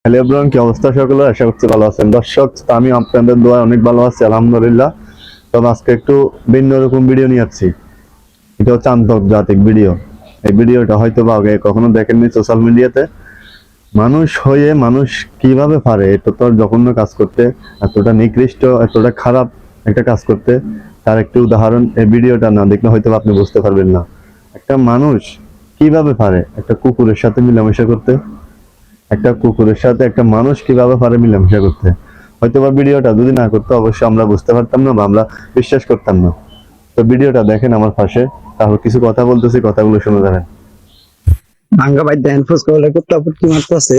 Hello everyone, কি অবস্থা সকলে? আশা করছি ভালো আছেন। দর্শক, আমি আপনাদের দোয়ায় অনেক ভালো আছি, আলহামদুলিল্লাহ। তবে আজকে একটু ভিন্ন রকম ভিডিও নিয়ে আসছি। এটা হচ্ছে আন্তর্জাতিক ভিডিও। এই ভিডিওটা হয়তো বা আগে কখনো দেখেননি সোশ্যাল মিডিয়াতে। মানুষ হয়ে মানুষ কিভাবে পারে এতটা জঘন্য কাজ করতে, এতটা নিকৃষ্ট, এতটা খারাপ একটা কাজ করতে, তার একটি উদাহরণ এই ভিডিওটা না দেখলে হয়তো আপনি বুঝতে পারবেন না। একটা মানুষ কিভাবে পারে একটা কুকুরের সাথে মিলামেশা করতে, একটা কুকুরের সাথে একটা মানুষ কিভাবে পারে মিলামেশা করতে। হয়তো বা ভিডিওটা যদি না করতো অবশ্যই আমরা বুঝতে পারতাম না বা আমরা বিশ্বাস করতাম না। তো ভিডিওটা দেখেন আমার পাশে, তারপর কিছু কথা বলতেছি, কথাগুলো শুনে যাবেন। ভাঙ্গা ভাই দেন ফুসকা বলে কুত্তা পুটকি মারতেছে।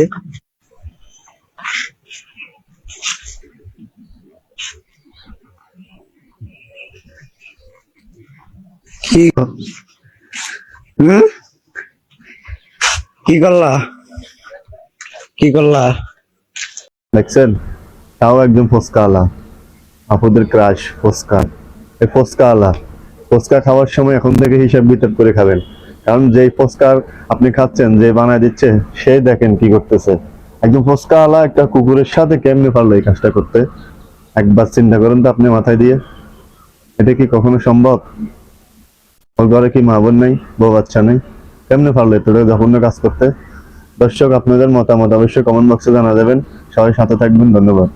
কি হুম কি করলা কি করলা? দেখছেন, তাও একদম ফোসকা আলা, আপুদের ক্রাশ ফোসকা। এই ফোসকা আলা ফোসকা খাওয়ার সময় এখন থেকে হিসাব বিতাব করে খাবেন, কারণ যেই ফোসকার আপনি খাচ্ছেন, যে বানায় দিচ্ছে, সে দেখেন কি করতেছে। একদম ফোসকা আলা একটা কুকুরের সাথে কেমনে পারলো এই কাজটা করতে? একবার চিন্তা করেন তো আপনি মাথায় দিয়ে। এটা কি কখনো সম্ভব? ওর ঘরে কি মা বোন নেই, বউ বাচ্চা নেই? কেমনে পারলো এতটা জঘন্য কাজ করতে? দর্শক, আপনাদের মতামত অবশ্যই কমেন্ট বক্সে জানা দেবেন। সবাই সাথে থাকবেন, ধন্যবাদ।